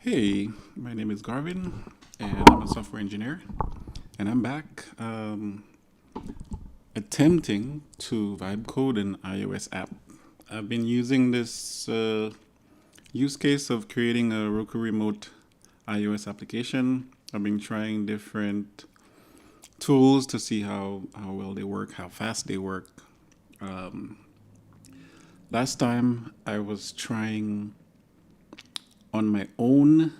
Hey, my name is Garvin, and I'm a software engineer, and I'm back attempting to vibe code an iOS app. I've been using this use case of creating a Roku remote iOS application. I've been trying different tools to see how well they work, how fast they work. Um, Last time I was trying on my own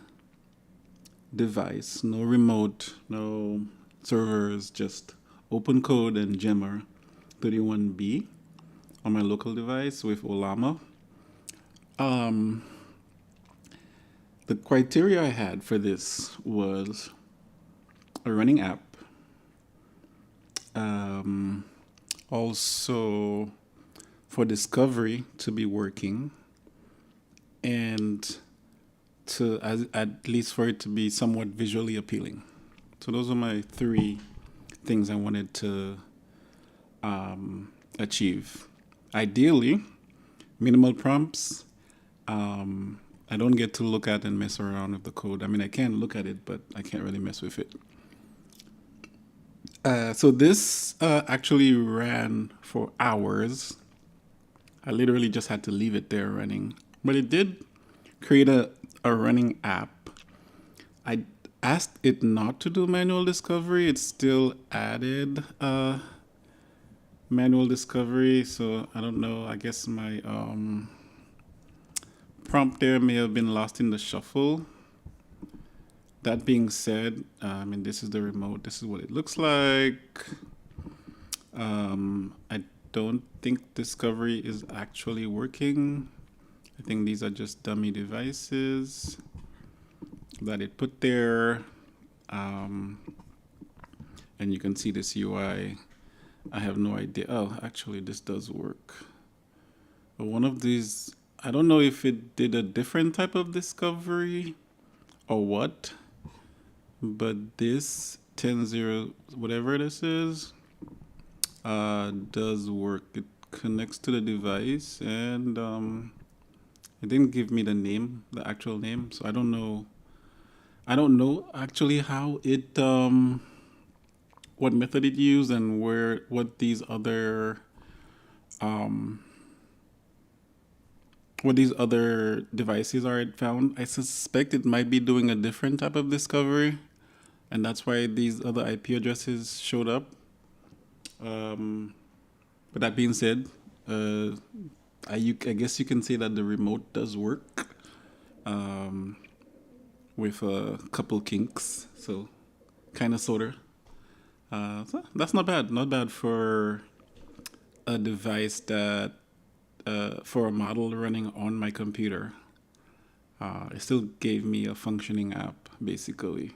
device, no remote, no servers, just OpenCode and Gemma 31B on my local device with Olama. Um, the criteria I had for this was a running app, um, also for discovery to be working, and at least for it to be somewhat visually appealing. So those are my three things I wanted to achieve. Ideally, minimal prompts. I don't get to look at and mess around with the code. I mean, I can look at it, but I can't really mess with it. So this actually ran for hours. I literally just had to leave it there running. But it did create a running app. I asked it not to do manual discovery. It still added manual discovery. So I don't know. I guess my prompt there may have been lost in the shuffle. That being said, I mean, this is the remote. This is what it looks like. I don't think discovery is actually working. I think these are just dummy devices that it put there. And you can see this UI. I have no idea. Oh, actually, this does work. But one of these, I don't know if it did a different type of discovery or what, but this 10.0, whatever this is, does work. It connects to the device, and it didn't give me the name, the actual name, so I don't know. I don't know actually how it, what method it used and um, what these other devices are it found. I suspect it might be doing a different type of discovery, and that's why these other IP addresses showed up. Um, but that being said, uh, I guess you can say that the remote does work um, with a couple kinks. So kind of sorta. So that's not bad. Not bad for a device that for a model running on my computer. It still gave me a functioning app basically.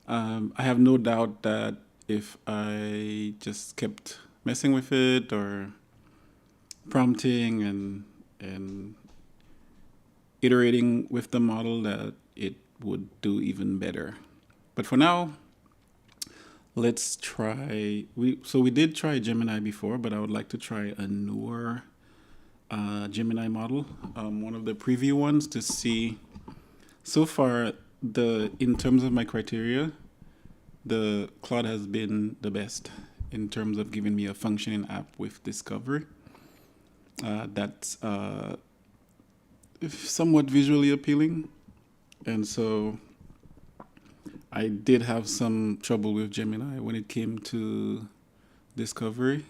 I have no doubt that if I just kept messing with it or prompting and iterating with the model, that it would do even better. But for now, let's try. We did try Gemini before, but I would like to try a newer Gemini model, one of the preview ones, to see. So far, the in terms of my criteria, the Claude has been the best in terms of giving me a functioning app with discovery. That's somewhat visually appealing, and so I did have some trouble with Gemini when it came to discovery.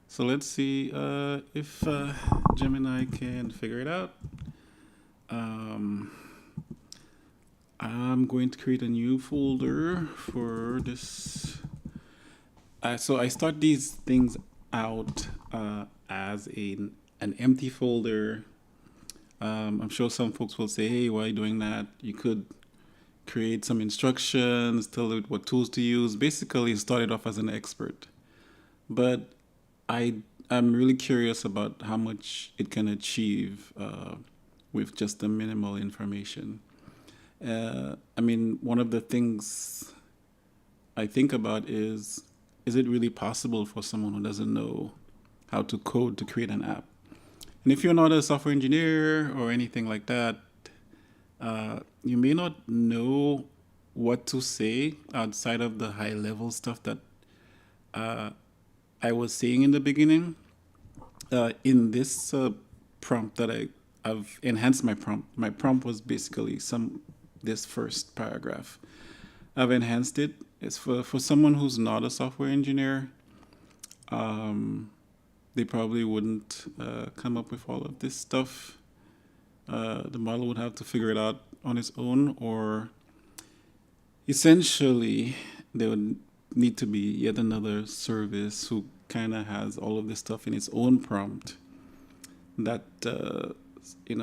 So let's see if Gemini can figure it out. Um, I'm going to create a new folder for this. So I start these things out as an empty folder. I'm sure some folks will say, hey, why are you doing that? You could create some instructions, tell it what tools to use, basically start it off as an expert. But I'm really curious about how much it can achieve with just the minimal information. I mean, one of the things I think about is it really possible for someone who doesn't know how to code to create an app? And if you're not a software engineer or anything like that, You may not know what to say outside of the high level stuff that I was saying in the beginning. In this prompt that I've enhanced my prompt. My prompt was basically this first paragraph. I've enhanced it. It's for someone who's not a software engineer. They probably wouldn't come up with all of this stuff. The model would have to figure it out on its own, or essentially there would need to be yet another service who kind of has all of this stuff in its own prompt that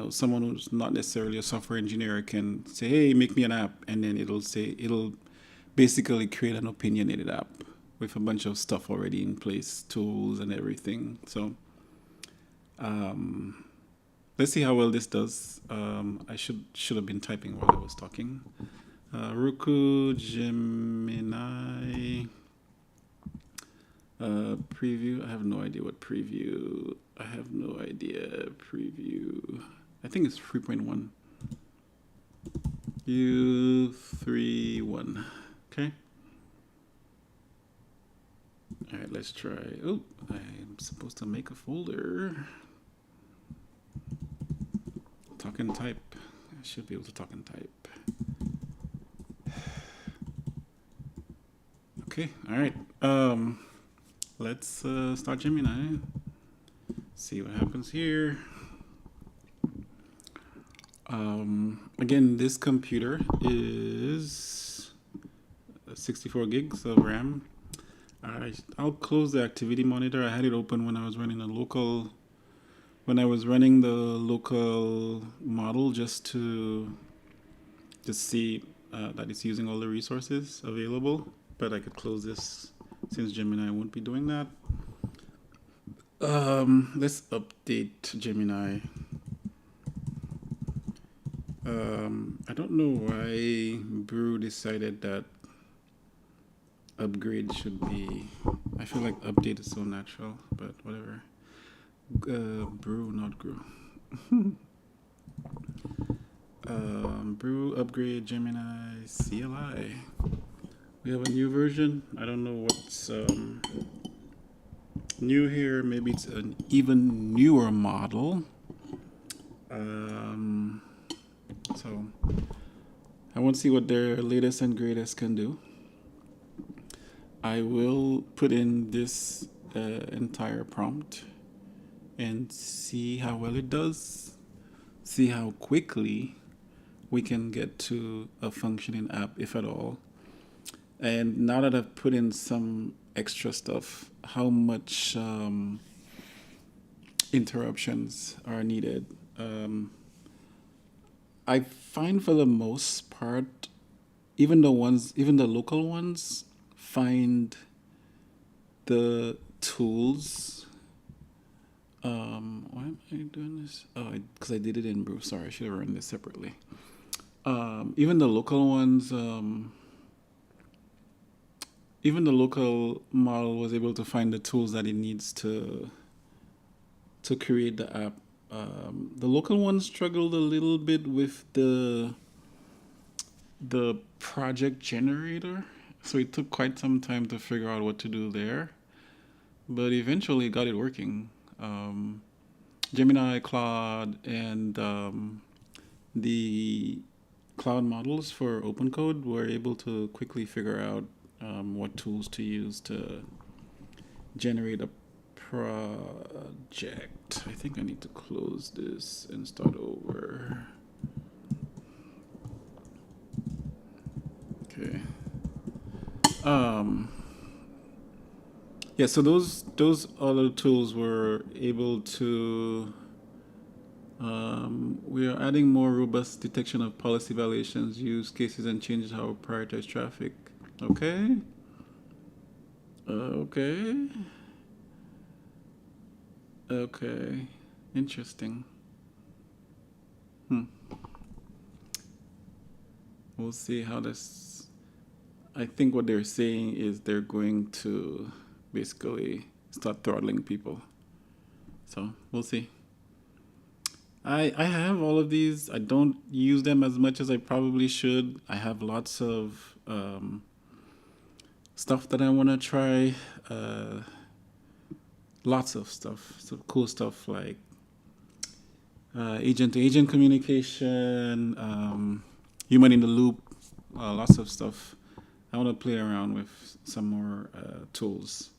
someone who's not necessarily a software engineer can say, hey, make me an app, and then it'll basically create an opinionated app with a bunch of stuff already in place, tools and everything. So let's see how well this does. I should have been typing while I was talking. Roku, Gemini, preview. I have no idea what preview. I have no idea. Preview. I think it's 3.1. U31. Okay. All right, let's try. Oh, I'm supposed to make a folder. Talk and type. I should be able to talk and type. Okay, all right. Let's start Gemini. See what happens here. Again, this computer is 64 gigs of RAM. I'll close the activity monitor. I had it open when I was running the local model just to see that it's using all the resources available. But I could close this since Gemini won't be doing that. Let's update Gemini. I don't know why Brew decided that upgrade should be. I feel like update is so natural, but whatever. Brew, not Grew. Brew, upgrade, Gemini, CLI. We have a new version. I don't know what's new here. Maybe it's an even newer model. So I want to see what their latest and greatest can do. I will put in this entire prompt and see how well it does. See how quickly we can get to a functioning app, if at all. And now that I've put in some extra stuff, how much interruptions are needed? I find for the most part, even the local ones, find the tools. Why am I doing this? Oh, because I did it in Brew. Sorry, I should have run this separately. Even the local ones, even the local model was able to find the tools that it needs to create the app. The local one struggled a little bit with the project generator, so it took quite some time to figure out what to do there, but eventually got it working. Gemini, Claude, and the Claude models for OpenCode were able to quickly figure out what tools to use to generate a project. I think I need to close this and start over. Okay. Yeah, so those other tools were able to we are adding more robust detection of policy violations, use cases, and changes how we prioritize traffic. Okay. Okay. Interesting. We'll see how this. I think what they're saying is they're going to basically start throttling people. So we'll see. I have all of these. I don't use them as much as I probably should. I have lots of stuff that I want to try. Uh, Lots of stuff, some cool stuff like agent to agent communication, human in the loop, lots of stuff. I want to play around with some more tools.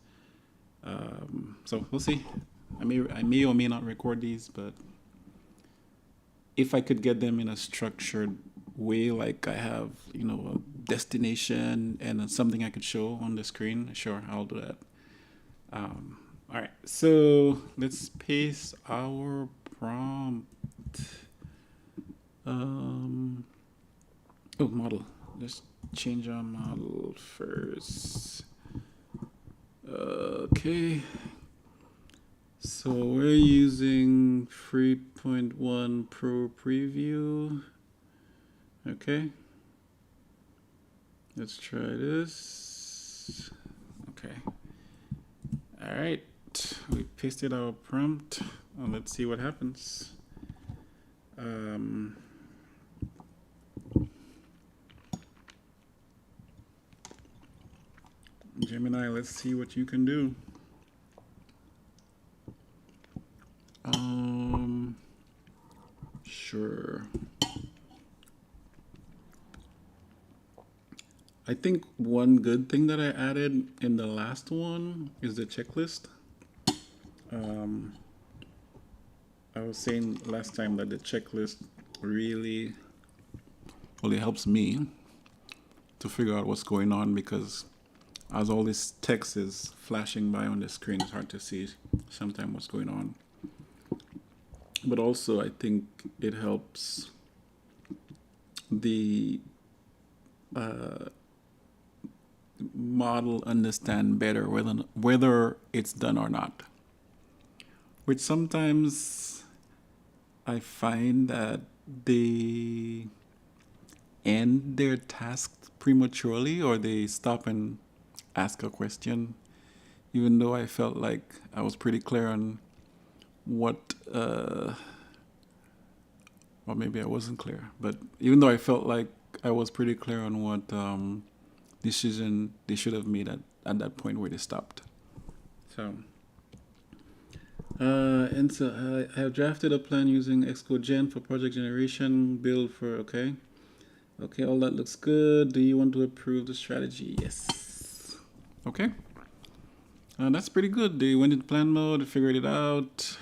So we'll see. I may or may not record these, but if I could get them in a structured way, like I have, a destination and something I could show on the screen, sure, I'll do that. All right, so let's paste our prompt. Model. Let's change our model first. Okay. So we're using 3.1 Pro Preview. Okay. Let's try this. Okay. All right. We pasted our prompt. Let's see what happens. Gemini, let's see what you can do. Sure. I think one good thing that I added in the last one is the checklist. I was saying last time that the checklist really helps me to figure out what's going on, because as all this text is flashing by on the screen, it's hard to see sometimes what's going on. But also, I think it helps the model understand better whether it's done or not. Which sometimes I find that they end their task prematurely, or they stop and ask a question, even though I felt like I was pretty clear on what, or maybe I wasn't clear, but even though I felt like I was pretty clear on what decision they should have made at that point where they stopped. So, and so I have drafted a plan using Xcode Gen for project generation, build for, okay, all that looks good. Do you want to approve the strategy? Yes. Okay. That's pretty good. They went into plan mode, figured it out,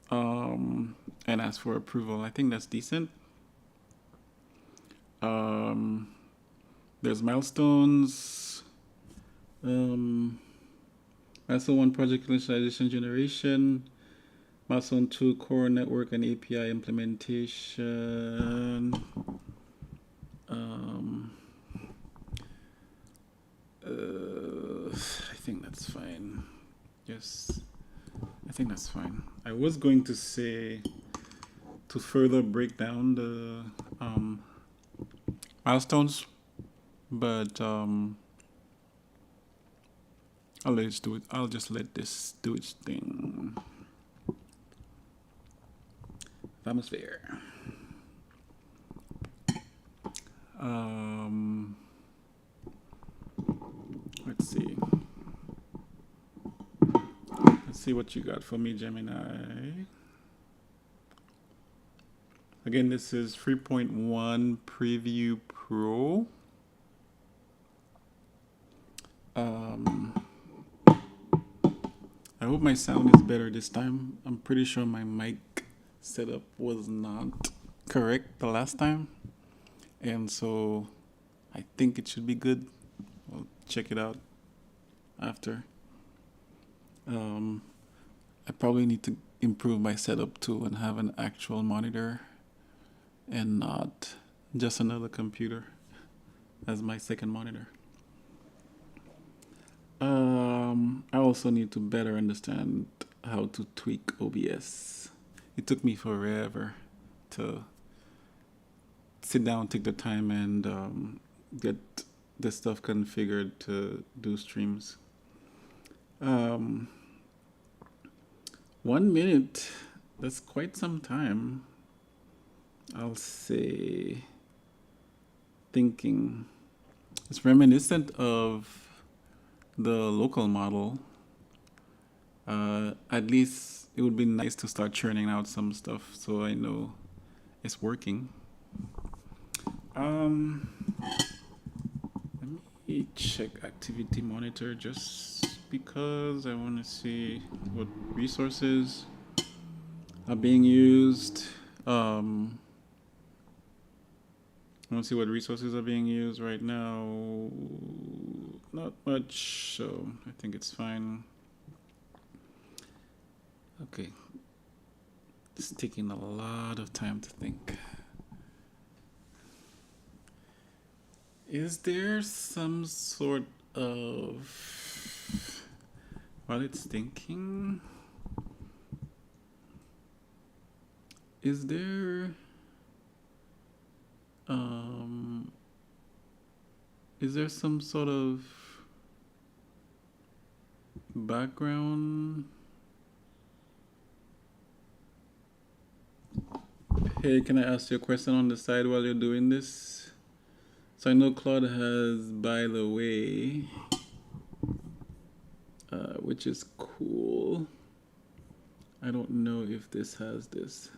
and asked for approval. I think that's decent. There's milestones. Milestone 1, project initialization generation. Milestone 2, core network and API implementation. I think that's fine. Yes, I think that's fine. I was going to say to further break down the milestones, but I'll let it do it. I'll just let this do its thing. Vamos ver. Let's see. Let's see what you got for me, Gemini. Again, this is 3.1 Preview Pro. I hope my sound is better this time. I'm pretty sure my mic setup was not correct the last time, and so I think it should be good. I'll check it out after. I probably need to improve my setup too and have an actual monitor and not just another computer as my second monitor. I also need to better understand how to tweak OBS. It took me forever to sit down, take the time, and get the stuff configured to do streams. 1 minute. That's quite some time. I'll say thinking. It's reminiscent of the local model. At least it would be nice to start churning out some stuff so I know it's working. Let me check activity monitor just because I want to see what resources are being used. I want to see what resources are being used right now. Not much, so I think it's fine. Okay. It's taking a lot of time to think. Is there some sort of, while it's thinking, is there some sort of background? Hey, can I ask you a question on the side while you're doing this? So I know Claude has by the way, which is cool. I don't know if this has this.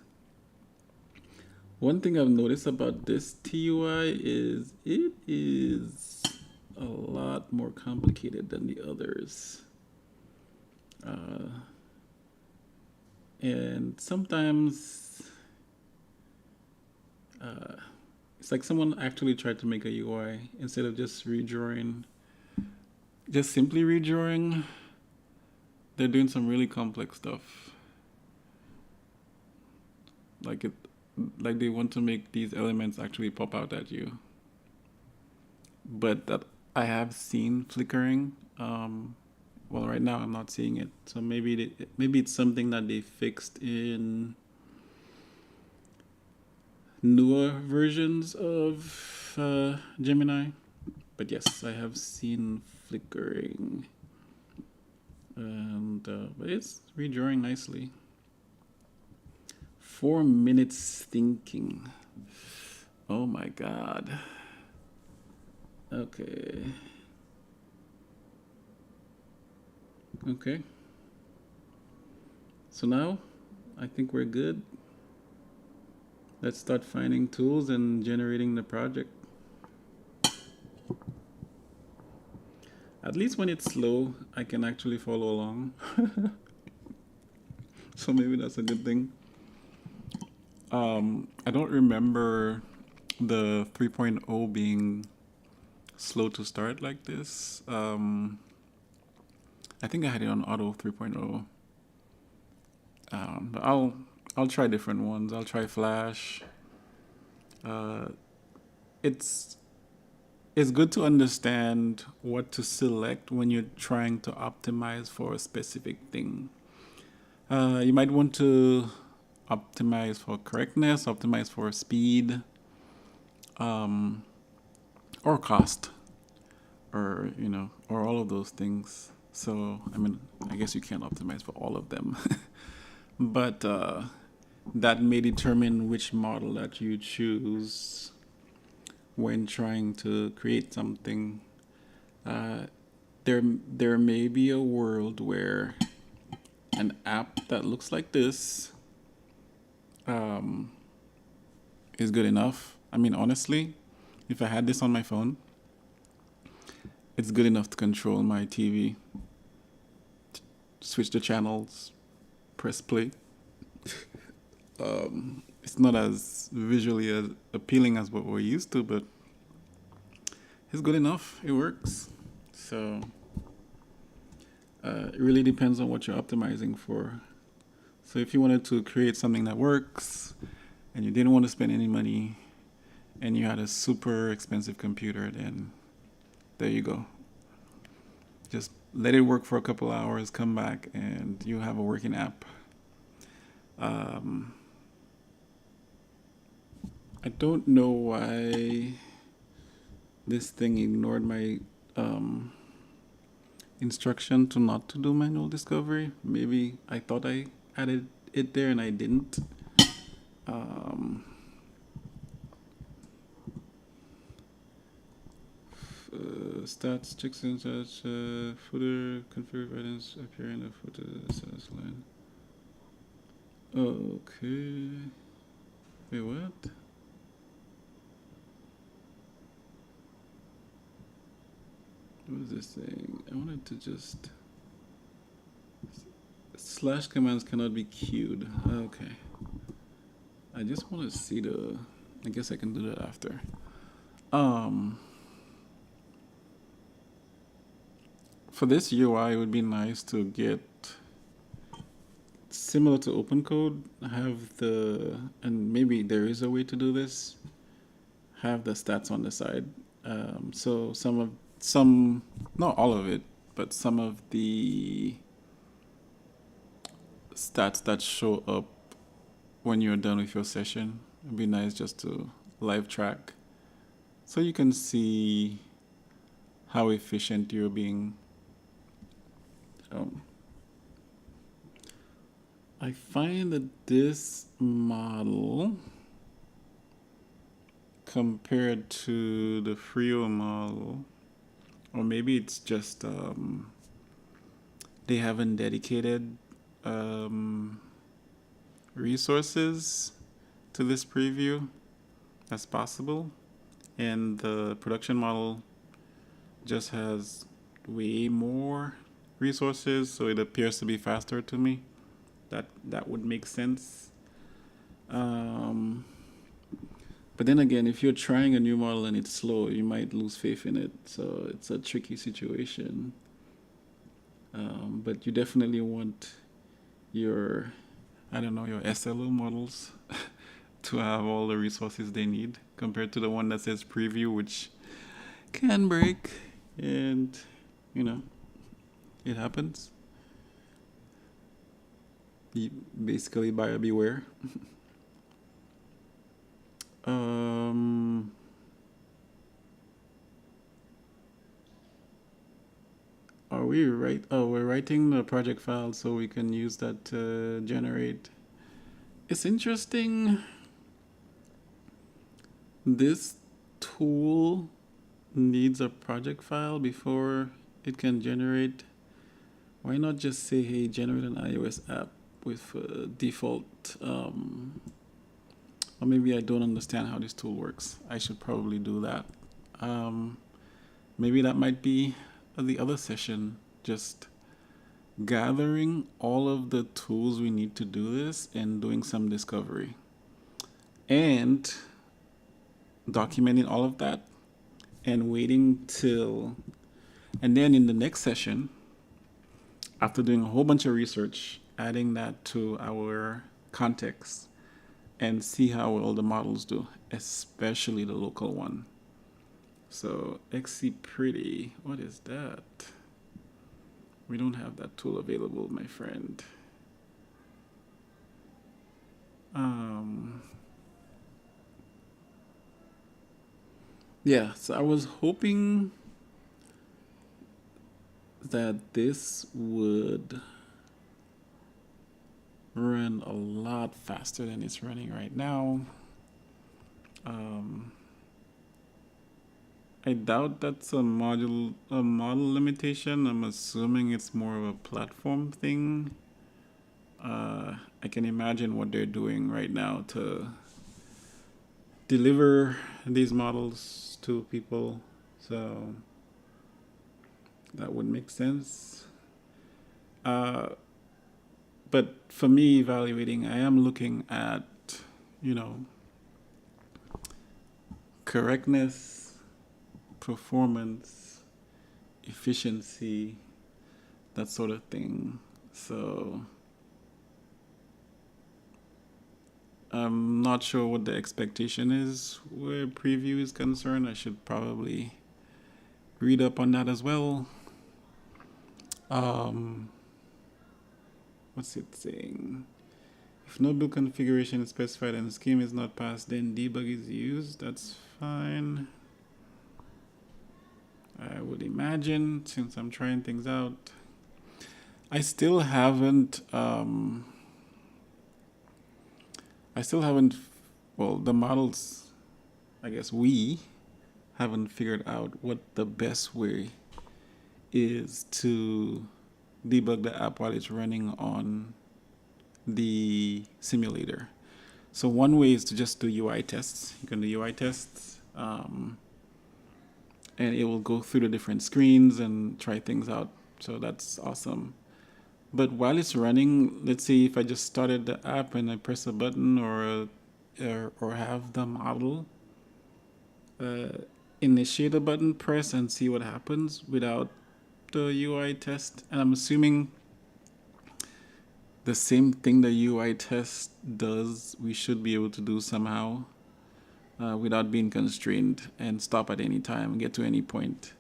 One thing I've noticed about this TUI is it is a lot more complicated than the others. And sometimes it's like someone actually tried to make a UI instead of just redrawing, just simply redrawing. They're doing some really complex stuff. Like they want to make these elements actually pop out at you. But that I have seen flickering. Well, right now I'm not seeing it. So maybe it's something that they fixed in newer versions of Gemini. But yes, I have seen flickering. And but it's redrawing nicely. 4 minutes thinking. Oh my god. Okay. Okay. So now I think we're good. Let's start finding tools and generating the project. At least when it's slow, I can actually follow along. So maybe that's a good thing. I don't remember the 3.0 being slow to start like this. I think I had it on auto 3.0. But I'll try different ones. I'll try Flash. It's good to understand what to select when you're trying to optimize for a specific thing. You might want to optimize for correctness, optimize for speed, or cost, or or all of those things. So I mean, I guess you can't optimize for all of them, but that may determine which model that you choose when trying to create something. There may be a world where an app that looks like this is good enough. I mean, honestly, if I had this on my phone, it's good enough to control my TV. Switch the channels, press play. It's not as visually as appealing as what we're used to, but it's good enough. It works. So it really depends on what you're optimizing for. So if you wanted to create something that works and you didn't want to spend any money and you had a super expensive computer, then there you go. Just let it work for a couple hours, come back, and you have a working app. I don't know why this thing ignored my instruction to not to do manual discovery. Maybe I thought I added it there and I didn't. Stats, checks and such, footer, configure items appear in the footer status line. Okay. Wait, what? What is this thing? I wanted to just... Slash commands cannot be queued. Okay. I just want to see the... I guess I can do that after. For this UI, it would be nice to get, similar to OpenCode, have the, and maybe there is a way to do this, have the stats on the side. So not all of it, but some of the stats that show up when you're done with your session, it'd be nice just to live track so you can see how efficient you're being. I find that this model compared to the Frio model, or maybe it's just they haven't dedicated resources to this preview. That's possible. And the production model just has way more resources, so it appears to be faster to me. That would make sense. But then again, if you're trying a new model and it's slow, you might lose faith in it. So it's a tricky situation. But you definitely want your, your SLO models to have all the resources they need compared to the one that says preview, which can break, and it happens. Basically, buyer beware. Are we right? Oh, we're writing the project file so we can use that to generate. It's interesting. This tool needs a project file before it can generate. Why not just say, hey, generate an iOS app with default, or maybe I don't understand how this tool works. I should probably do that. Maybe that might be the other session, just gathering all of the tools we need to do this and doing some discovery and documenting all of that and waiting till, and then in the next session, after doing a whole bunch of research, adding that to our context and see how well the models do, especially the local one. So XC Pretty, what is that? We don't have that tool available, my friend. Yeah, so I was hoping that this would run a lot faster than it's running right now. I doubt that's a model limitation. I'm assuming it's more of a platform thing. I can imagine what they're doing right now to deliver these models to people. So that would make sense. But for me, evaluating, I am looking at, correctness, performance, efficiency, that sort of thing. So I'm not sure what the expectation is where preview is concerned. I should probably read up on that as well. What's it saying? If no build configuration is specified and the scheme is not passed, then debug is used. That's fine. I would imagine, since I'm trying things out. I still haven't I still haven't, well, the models, I guess we haven't figured out what the best way is to debug the app while it's running on the simulator. So one way is to just do UI tests. You can do UI tests, and it will go through the different screens and try things out. So that's awesome. But while it's running, let's say if I just started the app and I press a button or have the model initiate a button press and see what happens without the UI test. And I'm assuming the same thing the UI test does, we should be able to do somehow without being constrained and stop at any time and get to any point.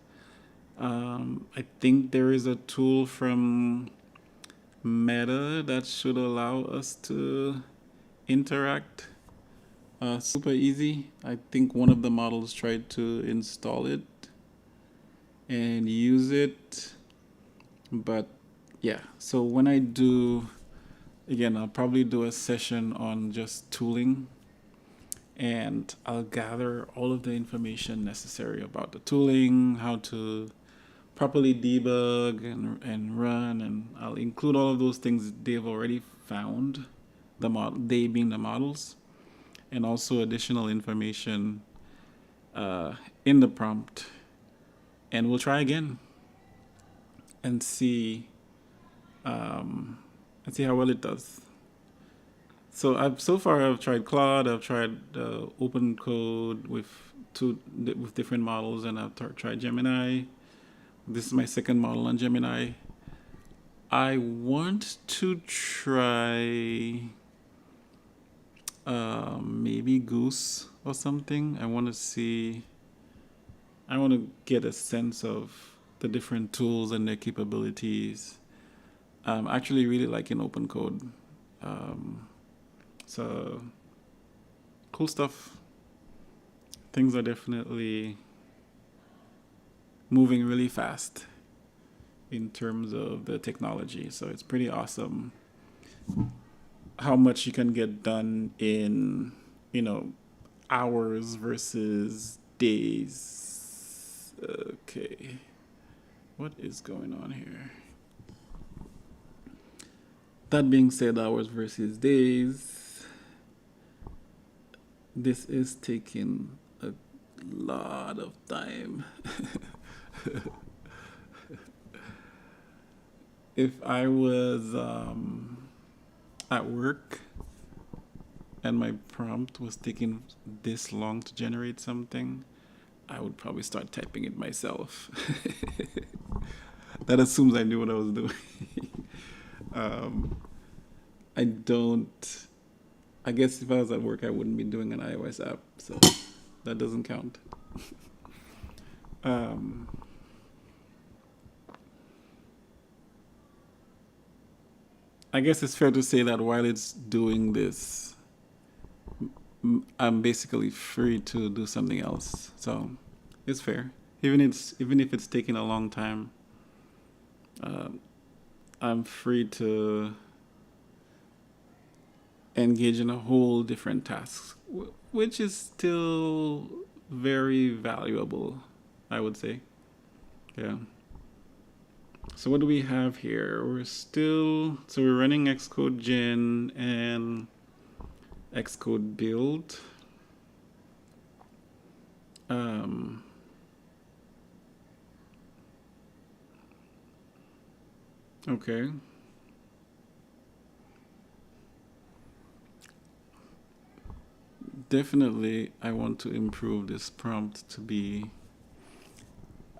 I think there is a tool from Meta that should allow us to interact super easy. I think one of the models tried to install it and use it, but yeah. So when I do, again, I'll probably do a session on just tooling, and I'll gather all of the information necessary about the tooling, how to properly debug and run, and I'll include all of those things they've already found, the model, they being the models, and also additional information in the prompt, and we'll try again and see how well it does. So so far I've tried Claude, I've tried OpenCode with different models, and I've tried Gemini. This is my second model on Gemini. I want to try maybe Goose or something. I want to get a sense of the different tools and their capabilities. I'm actually really liking OpenCode. So cool stuff. Things are definitely moving really fast in terms of the technology. So it's pretty awesome how much you can get done in, hours versus days. Okay. What is going on here? That being said, hours versus days, this is taking a lot of time. If I was at work and my prompt was taking this long to generate something, I would probably start typing it myself. That assumes I knew what I was doing. I guess if I was at work, I wouldn't be doing an iOS app, so that doesn't count. I guess it's fair to say that while it's doing this, I'm basically free to do something else. So it's fair. Even if it's taking a long time, I'm free to engage in a whole different task, which is still very valuable, I would say. Yeah. So what do we have here? We're running Xcode Gen and Xcode Build. Okay. Definitely, I want to improve this prompt to be,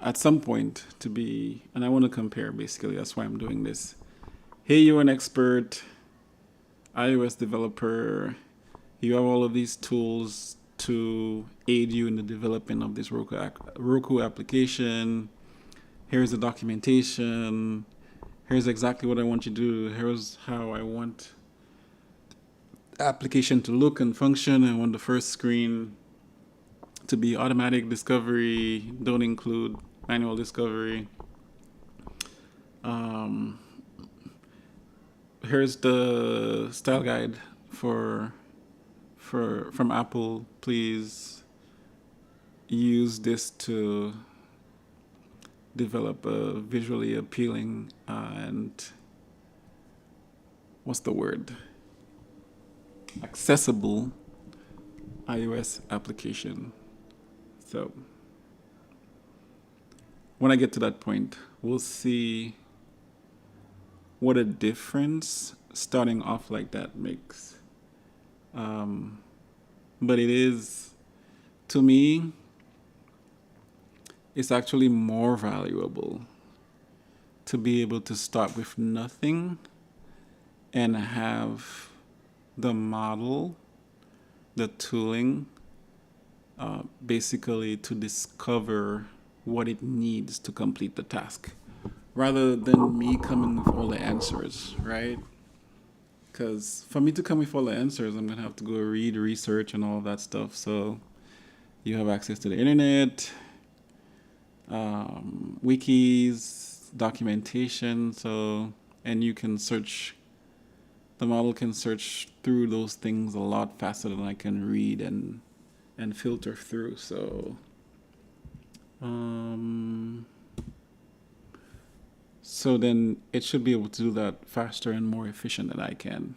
at some point, and I want to compare, basically. That's why I'm doing this. Hey, you're an expert iOS developer. You have all of these tools to aid you in the development of this Roku application. Here's the documentation. Here's exactly what I want you to do. Here's how I want application to look and function. I want the first screen to be automatic discovery, don't include manual discovery. Here's the style guide for from Apple, please use this to develop a visually appealing and what's the word? Accessible iOS application. So when I get to that point, we'll see what a difference starting off like that makes. But it is, to me, it's actually more valuable to be able to start with nothing and have the model, the tooling, basically to discover what it needs to complete the task, rather than me coming with all the answers, right? Because for me to come with all the answers, I'm going to have to go read, research, and all that stuff. So you have access to the internet, wikis, documentation, and you can search, the model can search through those things a lot faster than I can read and filter through. So then it should be able to do that faster and more efficient than I can.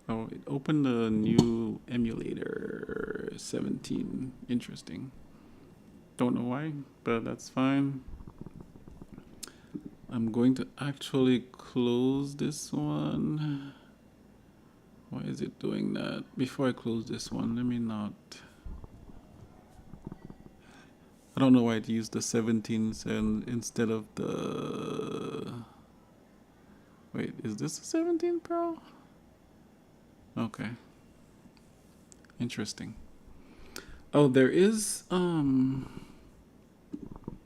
Oh, it opened a new emulator 17. Interesting. Don't know why, but that's fine. I'm going to actually close this one. Why is it doing that? Before I close this one, let me not. I don't know why it used the 17s and instead of the. Wait, is this the 17 Pro? Okay. Interesting. Oh, there is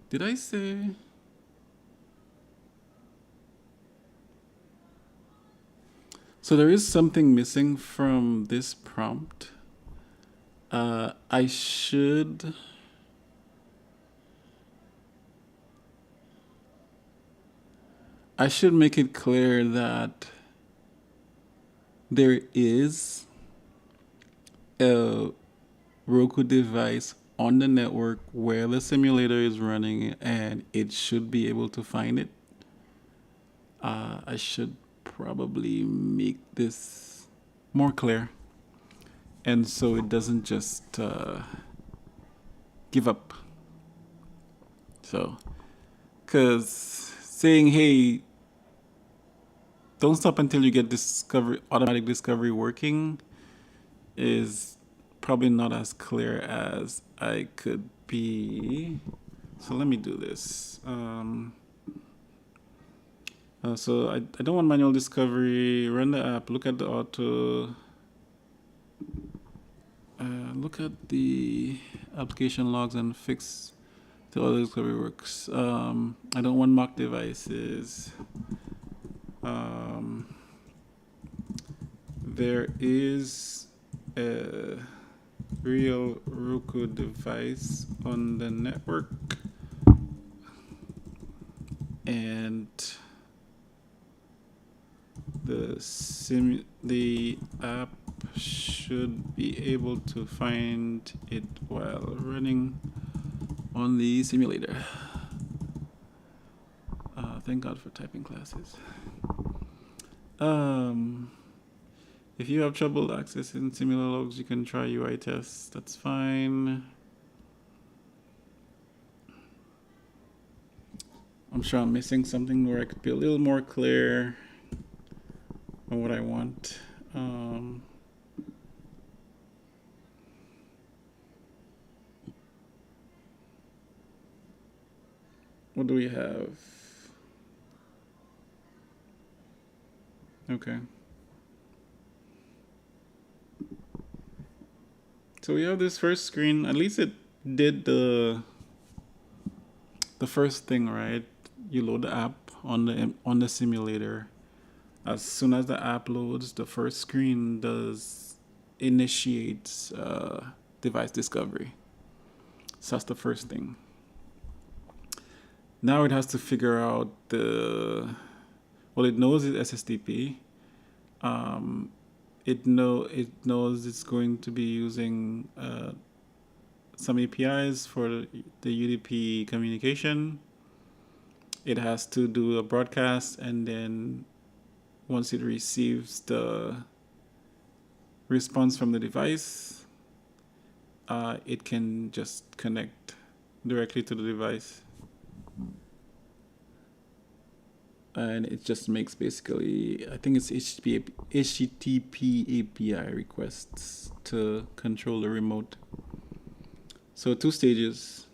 did I say so there is something missing from this prompt. I should make it clear that there is a Roku device on the network where the simulator is running and it should be able to find it. I should probably make this more clear, and so it doesn't just give up. So, because saying, hey, don't stop until you get automatic discovery working is probably not as clear as I could be. So let me do this. So I don't want manual discovery. Run the app, look at the auto, look at the application logs and fix the auto discovery works. I don't want mock devices. There is a real Roku device on the network, and the app should be able to find it while running on the simulator. Thank God for typing classes. If you have trouble accessing similar logs, you can try UI tests. That's fine. I'm sure I'm missing something where I could be a little more clear on what I want. What do we have? Okay. So we have this first screen. At least it did the first thing, right? You load the app on the simulator. As soon as the app loads, the first screen initiates device discovery. So that's the first thing. Now it has to figure out it knows it's SSTP. it knows it's going to be using some APIs for the UDP communication. It has to do a broadcast, and then once it receives the response from the device, it can just connect directly to the device. And it just makes basically, I think it's HTTP API requests to control the remote. So 2 stages,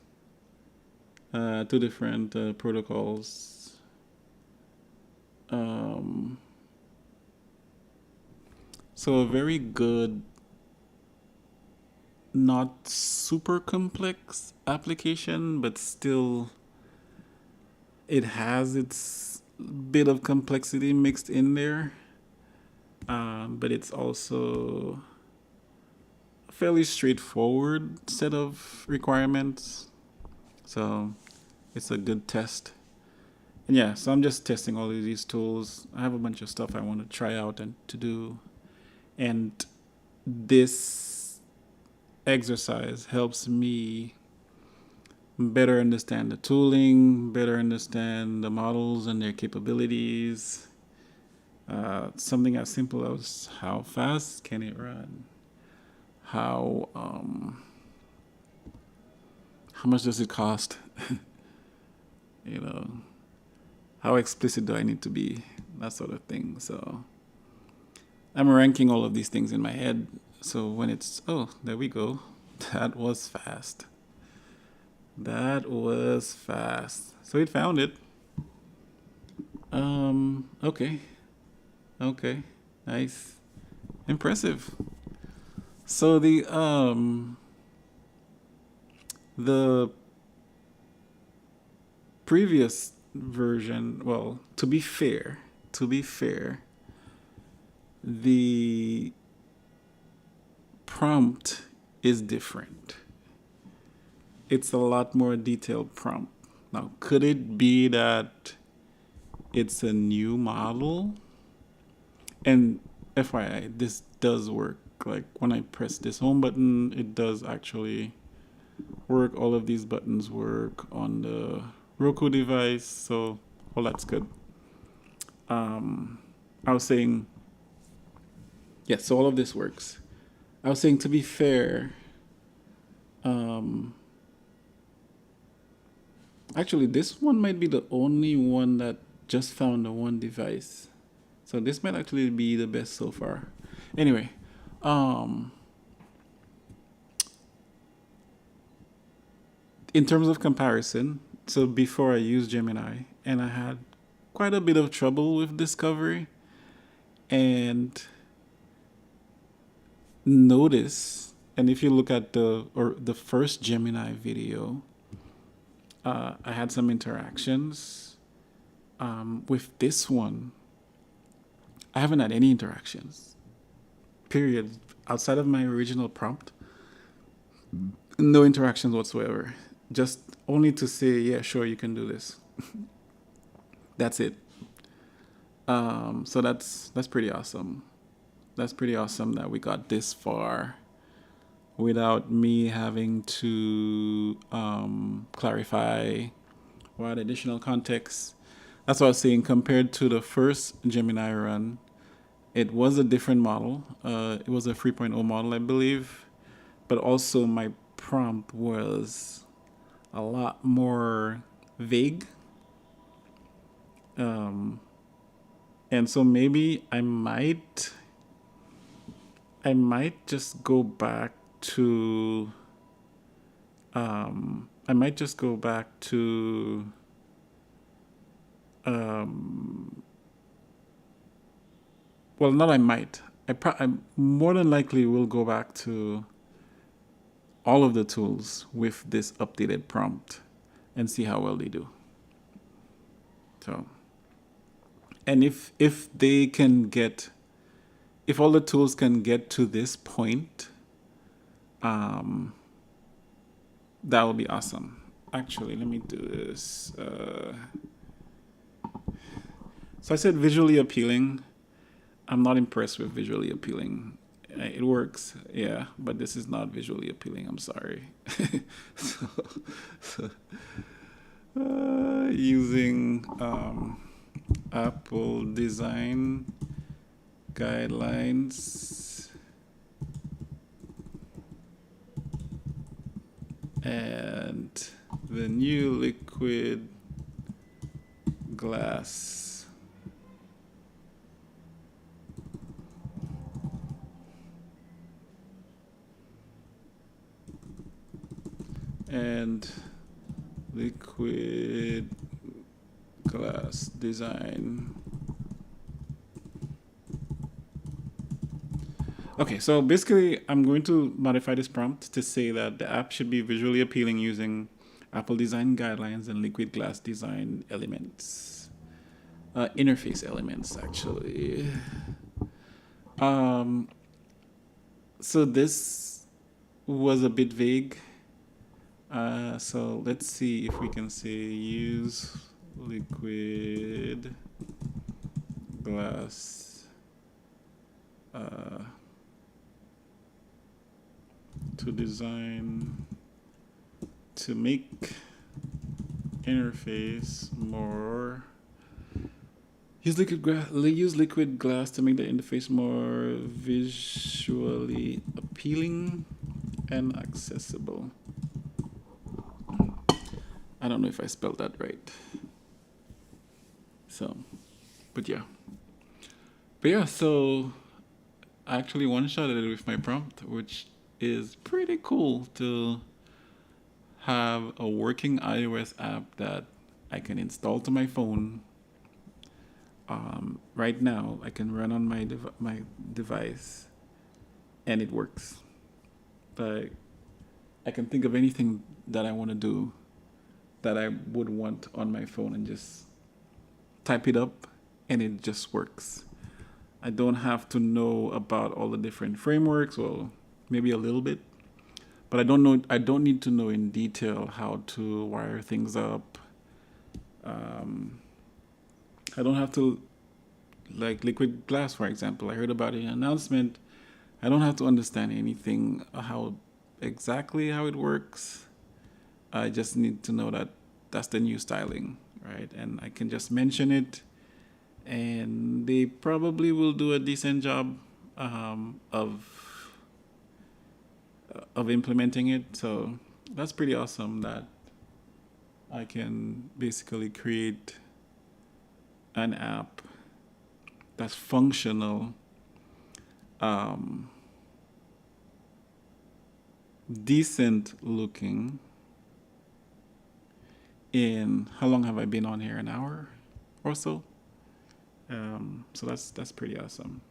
2 different protocols. So a very good, not super complex application, but still it has its bit of complexity mixed in there. But it's also a fairly straightforward set of requirements. So it's a good test. And yeah, so I'm just testing all of these tools. I have a bunch of stuff I want to try out and to do. And this exercise helps me better understand the tooling, better understand the models and their capabilities. Something as simple as how fast can it run? How much does it cost? You know, how explicit do I need to be? That sort of thing. So I'm ranking all of these things in my head. So when it's, oh, there we go. That was fast. That was fast. So it found it. Okay. Okay. Nice. Impressive. So the previous version, well, to be fair, the prompt is different. It's a lot more detailed prompt. Now, could it be that it's a new model? And FYI, this does work. Like when I press this home button, it does actually work. All of these buttons work on the Roku device, so all that's good. I was saying, yeah, so all of this works. I was saying, to be fair, actually, this one might be the only one that just found the one device. So this might actually be the best so far. Anyway, in terms of comparison, so before I used Gemini, and I had quite a bit of trouble with discovery, and notice, and if you look at the first Gemini video, I had some interactions. With this one, I haven't had any interactions. Period. Outside of my original prompt, no interactions whatsoever. Just only to say, yeah, sure, you can do this. That's it. So that's pretty awesome. That's pretty awesome that we got this far without me having to clarify or add additional context. That's what I was saying. Compared to the first Gemini run, it was a different model. It was a 3.0 model, I believe. But also my prompt was a lot more vague. And so maybe I might just go back to well, not I might. I more than likely will go back to all of the tools with this updated prompt and see how well they do. So, and if they can get, if all the tools can get to this point, that would be awesome. Actually, let me do this. So I said visually appealing. I'm not impressed with visually appealing. It works, yeah, but this is not visually appealing. I'm sorry. so, so, using Apple design guidelines and the new liquid glass. And liquid glass design. Okay, so basically I'm going to modify this prompt to say that the app should be visually appealing using Apple design guidelines and liquid glass design elements. Interface elements, actually. So this was a bit vague. So let's see if we can say use liquid glass to design to make interface more. Use liquid glass to make the interface more visually appealing and accessible. I don't know if I spelled that right. So, but yeah. So I actually one-shotted it with my prompt, which is pretty cool to have a working iOS app that I can install to my phone. Right now, I can run on my device, and it works. Like, I can think of anything that I want to do that I would want on my phone and just type it up, and it just works. I don't have to know about all the different frameworks, well, maybe a little bit, but I don't need to know in detail how to wire things up. I don't have to, like liquid glass, for example. I heard about an announcement. I don't have to understand anything exactly how it works. I just need to know that that's the new styling, right? And I can just mention it, and they probably will do a decent job of implementing it. So that's pretty awesome that I can basically create an app that's functional, decent looking. In how long have I been on here? An hour or so. So that's pretty awesome.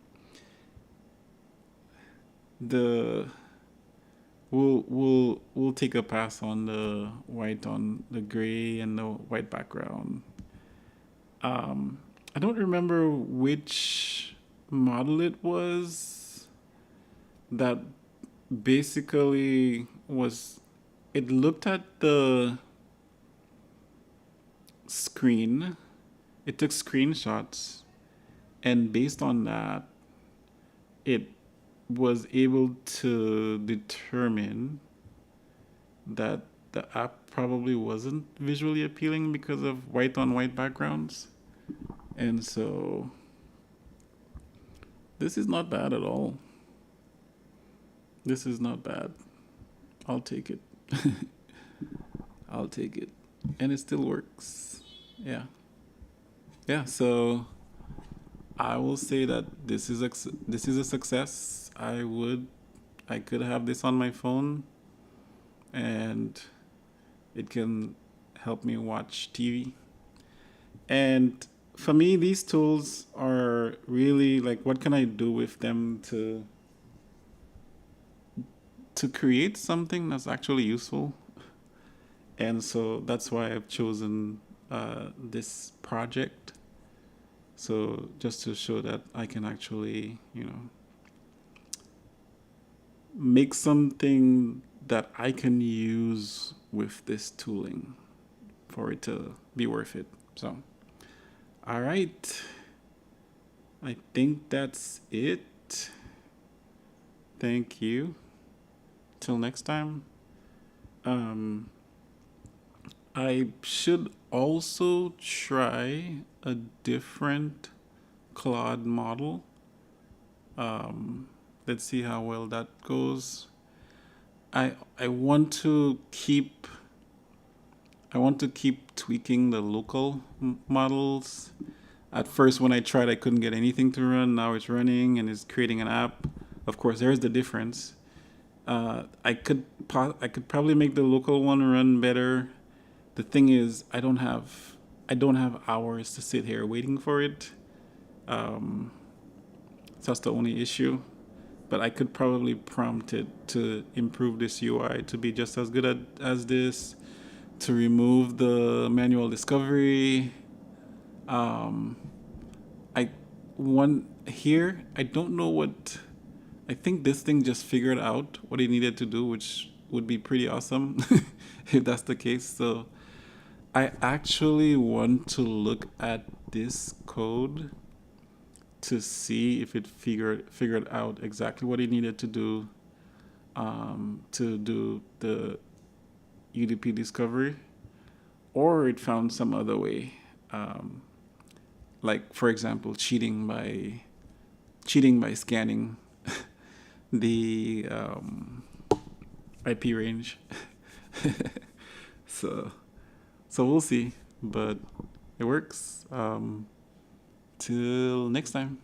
We'll take a pass on the white on the gray and the white background. I don't remember which model it was that basically was. It looked at the screen, it took screenshots, and based on that, it was able to determine that the app probably wasn't visually appealing because of white on white backgrounds. And so this is not bad at all. This is not bad. I'll take it. I'll take it. And it still works. Yeah. Yeah, so I will say that this is a success. I could have this on my phone, and it can help me watch TV. And for me, these tools are really like, what can I do with them to create something that's actually useful? And so that's why I've chosen this project. So just to show that I can actually, make something that I can use with this tooling for it to be worth it. So, all right. I think that's it. Thank you. Till next time. Um, I should also try a different Claude model. Um, let's see how well that goes. I want to keep tweaking the local models. At first, when I tried, I couldn't get anything to run. Now it's running and it's creating an app. Of course, there's the difference. I could probably make the local one run better. The thing is, I don't have hours to sit here waiting for it. Um, so that's the only issue. But I could probably prompt it to improve this UI to be just as good as this, to remove the manual discovery. Um, I one here. I don't know what. I think this thing just figured out what it needed to do, which would be pretty awesome if that's the case. So I actually want to look at this code to see if it figured out exactly what it needed to do the UDP discovery, or it found some other way, um, like for example, cheating by scanning the IP range. so so we'll see, but it works. Till next time.